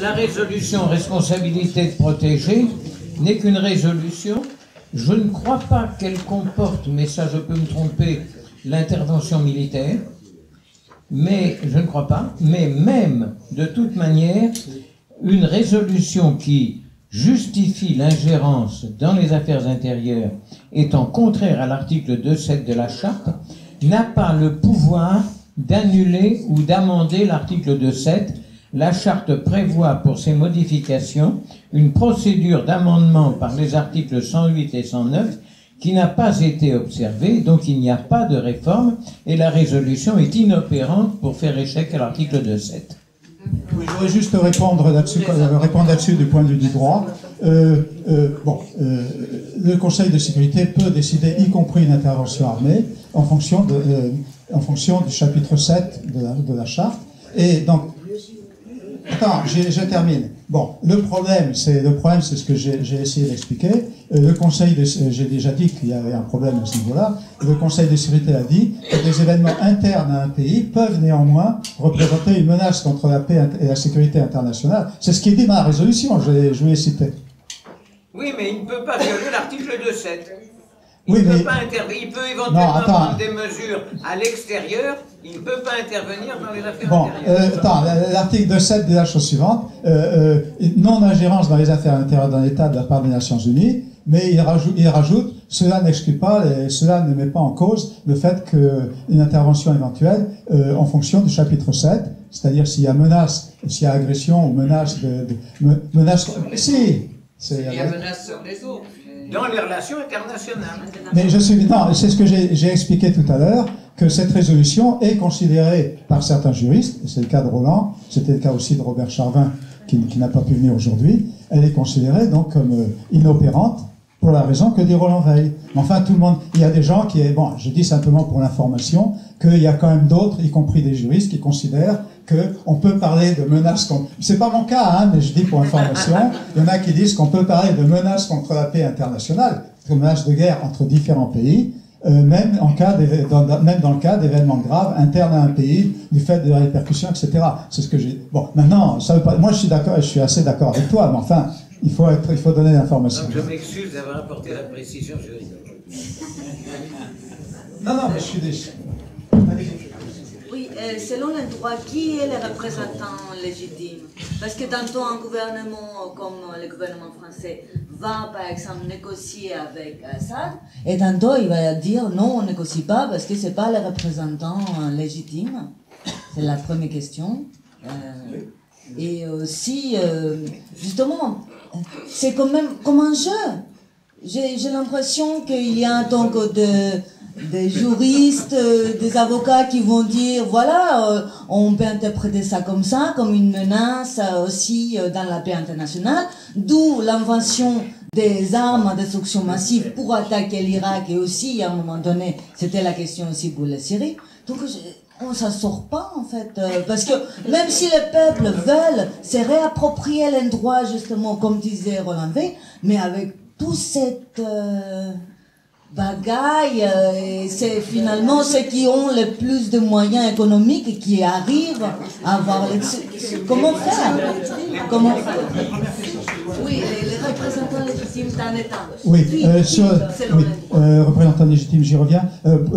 La résolution responsabilité de protéger n'est qu'une résolution. Je ne crois pas qu'elle comporte, mais ça je peux me tromper, l'intervention militaire. Mais je ne crois pas. Mais même, de toute manière, une résolution qui justifie l'ingérence dans les affaires intérieures étant contraire à l'article 2.7 de la Charte, n'a pas le pouvoir d'annuler ou d'amender l'article 2.7. La Charte prévoit pour ces modifications une procédure d'amendement par les articles 108 et 109 qui n'a pas été observée, donc il n'y a pas de réforme et la résolution est inopérante pour faire échec à l'article 2.7. Oui, je voudrais juste répondre là-dessus du point de vue du droit. Le Conseil de sécurité peut décider, y compris une intervention armée, en fonction du chapitre 7 de la Charte. Et donc, attends, je termine. Bon, le problème, c'est ce que j'ai essayé d'expliquer. Le Conseil, j'ai déjà dit qu'il y avait un problème à ce niveau-là. Le Conseil de sécurité a dit que des événements internes à un pays peuvent néanmoins représenter une menace contre la paix et la sécurité internationale. C'est ce qui est dit dans la résolution, je vous l'ai cité. Oui, mais il ne peut pas violer l'article 2.7. Il peut éventuellement prendre des mesures à l'extérieur, il ne peut pas intervenir dans les affaires intérieures. L'article 2.7 dit la chose suivante, non-ingérence dans les affaires intérieures d'un État de la part des Nations Unies, mais il rajoute cela n'exclut pas, cela ne met pas en cause le fait qu'une intervention éventuelle, en fonction du chapitre 7, c'est-à-dire s'il y a menace, s'il y a agression ou menace menace il y a menace sur les autres. Dans les relations internationales. Mais c'est ce que j'ai expliqué tout à l'heure, que cette résolution est considérée par certains juristes, c'est le cas de Roland, c'était le cas aussi de Robert Charvin, qui n'a pas pu venir aujourd'hui, elle est considérée donc comme inopérante, pour la raison que dit Roland Weil. Enfin, tout le monde, il y a des gens je dis simplement pour l'information, qu'il y a quand même d'autres, y compris des juristes, qui considèrent qu'on peut parler de menaces contre... C'est pas mon cas, mais je dis pour information, il y en a qui disent qu'on peut parler de menaces contre la paix internationale, de menaces de guerre entre différents pays, même dans le cas d'événements graves internes à un pays, du fait de la répercussion, etc. C'est ce que j'ai... Bon, maintenant, ça veut pas... Moi, je suis d'accord, je suis assez d'accord avec toi, mais enfin, il faut donner l'information. Donc, je m'excuse d'avoir apporté la précision juridique. Non, mais je suis déçu. Oui, selon le droit, qui est le représentant légitime? Parce que tantôt un gouvernement comme le gouvernement français va par exemple négocier avec Assad, et tantôt il va dire non, on ne négocie pas parce que c'est pas le représentant légitime. C'est la première question. Et aussi, justement, c'est quand même comme un jeu. J'ai l'impression qu'il y a donc des juristes, des avocats qui vont dire, voilà, on peut interpréter ça, comme une menace aussi dans la paix internationale, d'où l'invention des armes de destruction massive pour attaquer l'Irak, et aussi, à un moment donné, c'était la question aussi pour la Syrie. Donc, on s'en sort pas, en fait, parce que même si les peuples veulent se réapproprier les droits, justement, comme disait Roland Weil, mais avec toute cette bagaille, c'est finalement ceux qui ont le plus de moyens économiques qui arrivent à avoir comment faire? Oui, les représentants légitimes d'un État. Oui, représentant légitime, j'y reviens.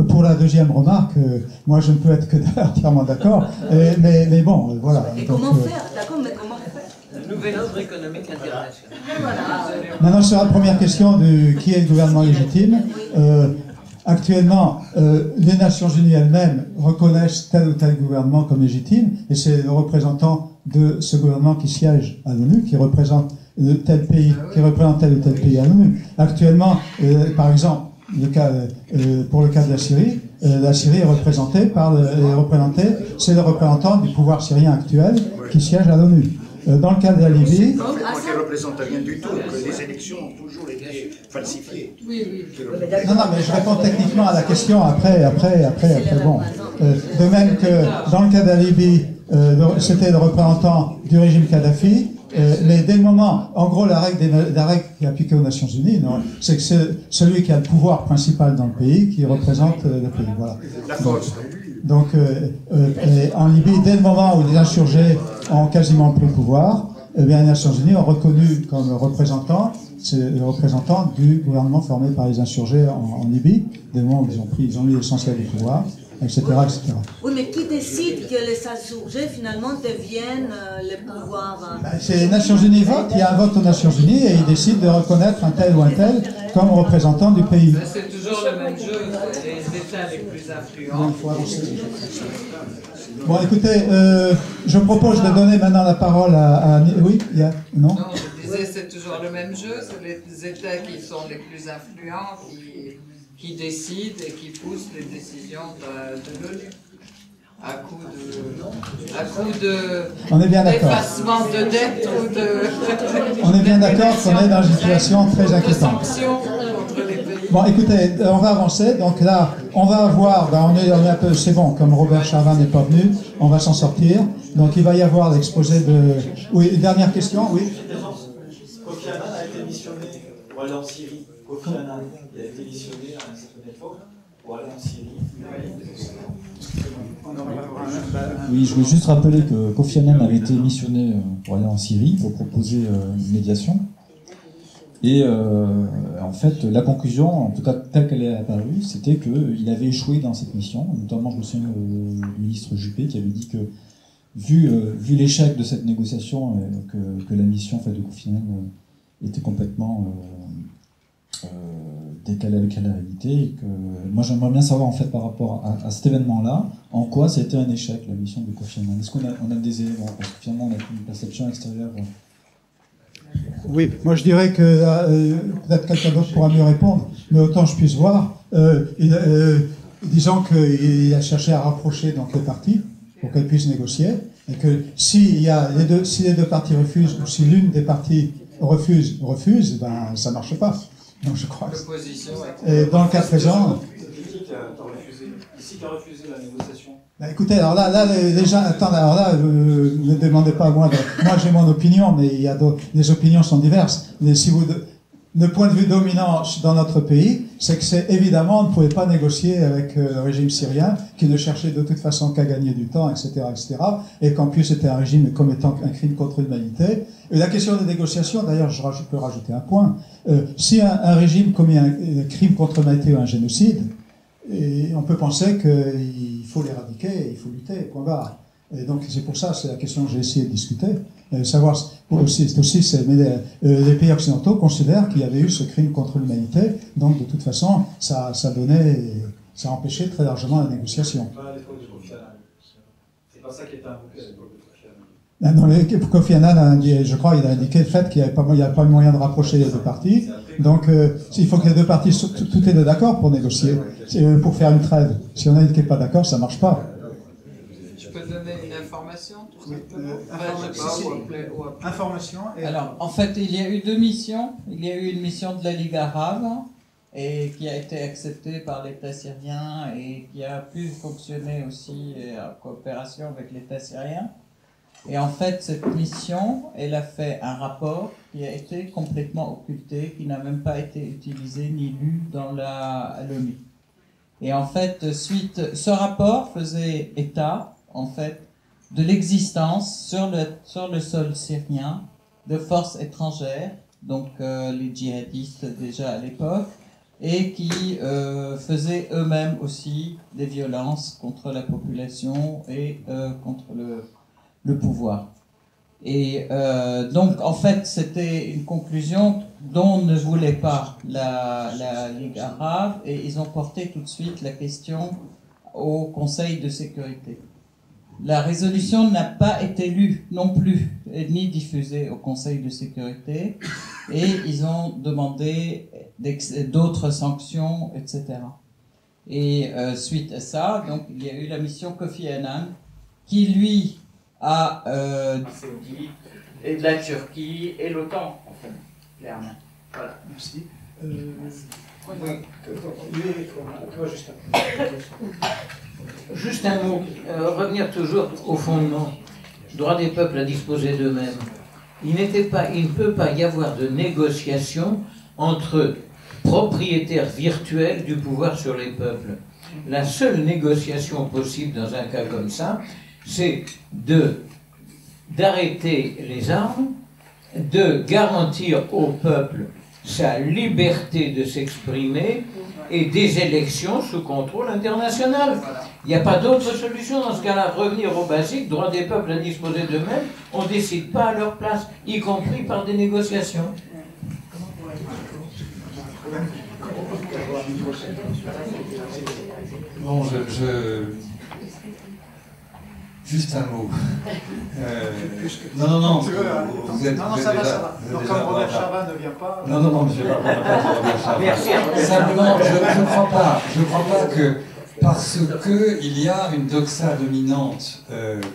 Pour la deuxième remarque, moi je ne peux être que entièrement d'accord, mais bon, voilà. Et comment faire? D'accord, mais comment faire? Nouvel ordre économique international. Maintenant, sur la première question de qui est le gouvernement légitime, actuellement, les Nations Unies elles-mêmes reconnaissent tel ou tel gouvernement comme légitime, et c'est le représentant de ce gouvernement qui siège à l'ONU, qui représente tel pays, qui représente tel ou tel pays à l'ONU. Actuellement, par exemple, pour le cas de la Syrie est représentée c'est le représentant du pouvoir syrien actuel qui siège à l'ONU. Dans le cas de la Libye... Moi qui ne représente rien du tout, que les élections ont toujours été falsifiées. Oui. Non, mais je réponds techniquement à la question après, bon. De même que dans le cas de la Libye, c'était le représentant du régime Kadhafi Mais dès le moment, en gros, la règle qui est appliquée aux Nations Unies, c'est que c'est celui qui a le pouvoir principal dans le pays qui représente le pays. Voilà. Donc, en Libye, dès le moment où les insurgés ont quasiment pris le pouvoir, eh bien, les Nations Unies ont reconnu comme représentant, c'est le représentant du gouvernement formé par les insurgés en Libye, dès le moment où ils ont eu l'essentiel du pouvoir, etc., etc. Oui, mais qui décide que les insurgés finalement deviennent les pouvoirs? C'est les Nations Unies votent, il y a un vote aux Nations Unies et ils décident de reconnaître un tel ou un tel comme représentant du pays. C'est toujours le même jeu, les États les plus influents. Bon, écoutez, je propose de donner maintenant la parole à oui, il y a... Non, je disais, c'est toujours le même jeu, c'est les États qui sont les plus influents, qui décident et qui poussent les décisions de l'ONU. À coup de on est bien d'accord. d'effacement de dette ou de... On est bien d'accord qu'on est dans une situation très inquiétante. Bon, écoutez, on va avancer. Donc là, on va avoir, on est un peu, c'est bon, comme Robert Charvin n'est pas venu, on va s'en sortir. Donc il va y avoir l'exposé de... Oui, une dernière question, oui. Kofi Annan a été missionné pour aller en Syrie. Kofi Annan a été missionné à une certaine époque pour aller en Syrie. Oui, je veux juste rappeler que Kofi Annan avait été missionné pour aller en Syrie pour proposer une médiation. Et en fait, la conclusion, en tout cas telle qu'elle est apparue, c'était qu'il avait échoué dans cette mission. Notamment, je me souviens du ministre Juppé qui avait dit que, vu l'échec de cette négociation, que la mission de Kofi Annan était complètement décalée avec la réalité. Et que, moi, j'aimerais bien savoir, en fait, par rapport à cet événement-là, en quoi c'était un échec, la mission de Kofi Annan. Est-ce qu'on a des éléments? Parce que finalement, on a une perception extérieure. Oui, moi je dirais que peut-être quelqu'un d'autre pourra mieux répondre, mais autant je puisse voir, disons qu'il a cherché à rapprocher donc les parties pour qu'elles puissent négocier, et que si les deux parties refusent, ou si l'une des parties refuse, ben ça marche pas. Donc je crois que... Et dans le cas présent... Ici qui a refusé la négociation. Bah écoutez, alors là, les gens, attendez, alors là, ne demandez pas à moi, moi j'ai mon opinion, mais il y a les opinions sont diverses. Mais si vous, le point de vue dominant dans notre pays, c'est que c'est évidemment, on ne pouvait pas négocier avec le régime syrien, qui ne cherchait de toute façon qu'à gagner du temps, etc., et qu'en plus c'était un régime commettant un crime contre l'humanité. Et la question des négociations, d'ailleurs, je peux rajouter un point, si un régime commet un crime contre l'humanité ou un génocide, et on peut penser qu'il faut l'éradiquer, il faut lutter, point barre. Et donc c'est pour ça, c'est la question que j'ai essayé de discuter. Savoir aussi, les pays occidentaux considèrent qu'il y avait eu ce crime contre l'humanité, donc de toute façon, ça empêchait très largement la négociation. C'est pas ça qui était invoqué à l'époque de Kofi Annan. Je crois qu'il a indiqué le fait qu'il n'y avait pas moyen de rapprocher les deux parties. Donc, il faut que les deux parties soient toutes les deux d'accord pour négocier, pour faire une trêve. Si on n'est pas d'accord, ça ne marche pas. Je peux donner une information, tout simplement. Information. Alors, en fait, il y a eu deux missions. Il y a eu une mission de la Ligue arabe, et qui a été acceptée par l'État syrien et qui a pu fonctionner aussi en coopération avec l'État syrien. Et en fait, cette mission, elle a fait un rapport qui a été complètement occulté, qui n'a même pas été utilisé ni lu dans l'ONU. Et en fait, ce rapport faisait état, en fait, de l'existence sur le sol syrien de forces étrangères, donc les djihadistes déjà à l'époque, et qui faisaient eux-mêmes aussi des violences contre la population et contre le pouvoir. Et donc, en fait, c'était une conclusion dont ne voulait pas la Ligue arabe, et ils ont porté tout de suite la question au Conseil de sécurité. La résolution n'a pas été lue non plus, ni diffusée au Conseil de sécurité, et ils ont demandé d'autres sanctions, etc. Et suite à ça, donc, il y a eu la mission Kofi Annan, qui lui a et de la Turquie et l'OTAN, en fait, clairement. Voilà. Merci. Juste un mot, revenir toujours au fondement. Droit des peuples à disposer d'eux-mêmes. il ne peut pas y avoir de négociation entre propriétaires virtuels du pouvoir sur les peuples. La seule négociation possible dans un cas comme ça, c'est d'arrêter les armes, de garantir au peuple sa liberté de s'exprimer et des élections sous contrôle international. Il n'y a pas d'autre solution dans ce cas-là. Revenir au basique, droit des peuples à disposer d'eux-mêmes, on ne décide pas à leur place, y compris par des négociations. Bon, juste un mot. Non, vous êtes ça déjà... va. Donc, comme Robert Charvin ne vient pas... Non, je ne vais pas répondre Robert Charvin. Simplement, je ne crois pas que parce qu'il y a une doxa dominante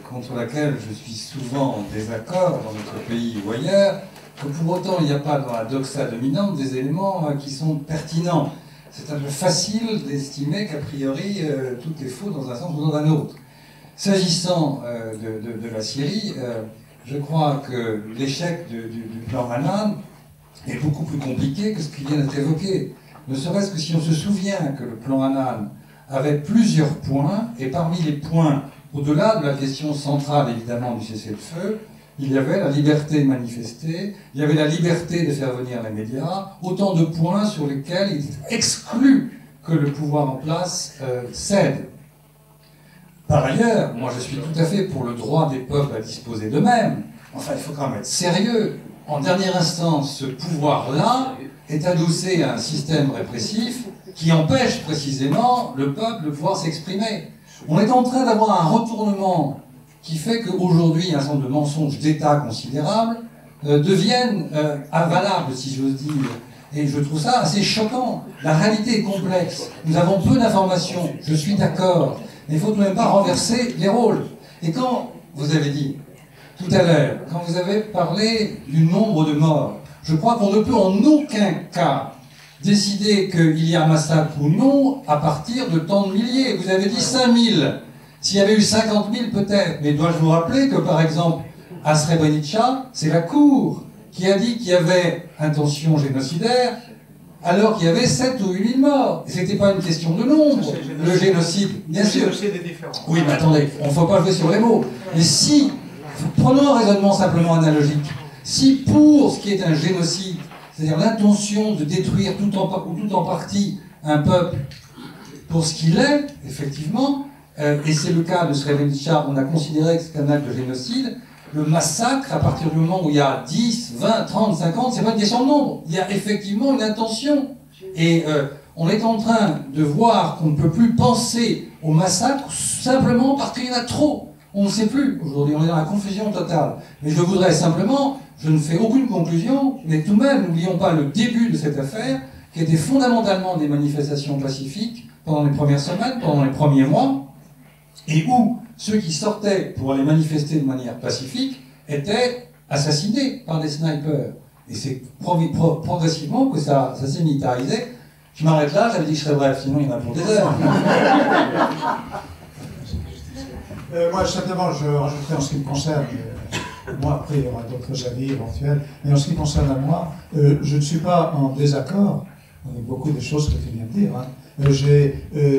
contre laquelle je suis souvent en désaccord dans notre pays ou ailleurs, que pour autant il n'y a pas dans la doxa dominante des éléments qui sont pertinents. C'est un peu facile d'estimer qu'a priori tout est faux dans un sens ou dans un autre. S'agissant de la Syrie, je crois que l'échec du plan Annan est beaucoup plus compliqué que ce qui vient d'être évoqué. Ne serait-ce que si on se souvient que le plan Annan avait plusieurs points, et parmi les points, au-delà de la question centrale évidemment du cessez-le-feu, il y avait la liberté de manifester, il y avait la liberté de faire venir les médias, autant de points sur lesquels il est exclu que le pouvoir en place cède. Par ailleurs, moi je suis tout à fait pour le droit des peuples à disposer d'eux-mêmes. Enfin, il faut quand même être sérieux. En dernière instance, ce pouvoir-là est adossé à un système répressif qui empêche précisément le peuple de pouvoir s'exprimer. On est en train d'avoir un retournement qui fait qu'aujourd'hui, un certain nombre de mensonges d'État considérables deviennent invalables, si j'ose dire. Et je trouve ça assez choquant. La réalité est complexe. Nous avons peu d'informations, je suis d'accord. Mais il ne faut tout de même pas renverser les rôles. Et quand vous avez dit, tout à l'heure, quand vous avez parlé du nombre de morts, je crois qu'on ne peut en aucun cas décider qu'il y a un massacre ou non à partir de tant de milliers. Vous avez dit 5000. S'il y avait eu 50 000 peut-être. Mais dois-je vous rappeler que par exemple, à Srebrenica, c'est la Cour qui a dit qu'il y avait intention génocidaire alors qu'il y avait 7 ou 8 000 morts. Et ce n'était pas une question de nombre. Le génocide, bien sûr. Le génocide est différent. Oui, mais attendez, on ne faut pas jouer sur les mots. Mais si, prenons un raisonnement simplement analogique, si pour ce qui est un génocide, c'est-à-dire l'intention de détruire tout en partie un peuple pour ce qu'il est, effectivement, et c'est le cas de Srebrenica, on a considéré que c'est un acte de génocide, le massacre, à partir du moment où il y a 10, 20, 30, 50, c'est pas une question de nombre. Il y a effectivement une intention. Et on est en train de voir qu'on ne peut plus penser au massacre simplement parce qu'il y en a trop. On ne sait plus. Aujourd'hui, on est dans la confusion totale. Mais je voudrais simplement, je ne fais aucune conclusion, mais tout de même, n'oublions pas le début de cette affaire, qui était fondamentalement des manifestations pacifiques pendant les premières semaines, pendant les premiers mois, et où ceux qui sortaient pour aller manifester de manière pacifique étaient assassinés par des snipers. Et c'est progressivement que ça s'est militarisé. Je m'arrête là, j'avais dit que je serais bref, sinon il y en a pour des heures. Moi, simplement, je rajouterai en ce qui me concerne, moi après il y aura d'autres avis éventuels, mais en ce qui me concerne à moi, je ne suis pas en désaccord avec beaucoup des choses que tu viens de dire. Hein.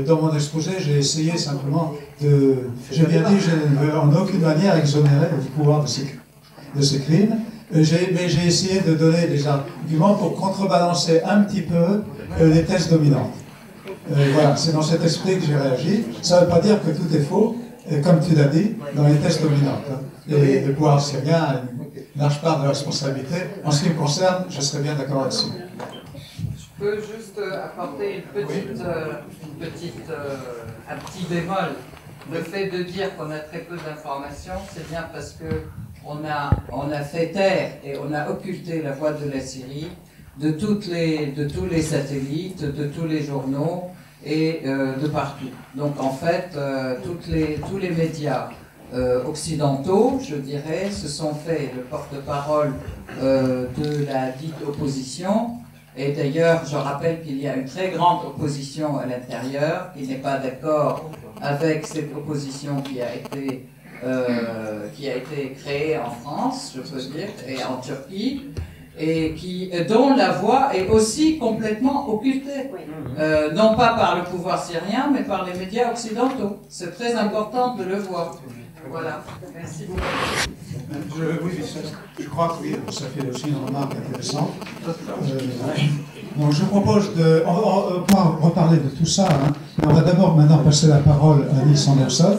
Dans mon exposé, j'ai essayé simplement de... J'ai bien dit, je ne veux en aucune manière exonérer le pouvoir de ces crimes, mais j'ai essayé de donner des arguments pour contrebalancer un petit peu les thèses dominantes. Voilà, c'est dans cet esprit que j'ai réagi. Ça ne veut pas dire que tout est faux, comme tu l'as dit, dans les thèses dominantes. Hein. Et le pouvoir syrien a une large part de responsabilité. En ce qui me concerne, je serais bien d'accord là-dessus. Je peux juste apporter un petit bémol. Le fait de dire qu'on a très peu d'informations, c'est bien parce que on a fait taire et on a occulté la voix de la Syrie de tous les satellites, de tous les journaux et de partout. Donc en fait, tous les médias occidentaux, je dirais, se sont fait le porte-parole de la dite opposition. Et d'ailleurs, je rappelle qu'il y a une très grande opposition à l'intérieur, qui n'est pas d'accord avec cette opposition qui a été qui a été créé en France, je peux dire, et en Turquie, et dont la voix est aussi complètement occultée, non pas par le pouvoir syrien, mais par les médias occidentaux. C'est très important de le voir. Voilà. Merci beaucoup. Je crois que oui, ça fait aussi une remarque intéressante. Donc je propose on va reparler de tout ça, hein, mais on va d'abord maintenant passer la parole à Nils Anderson,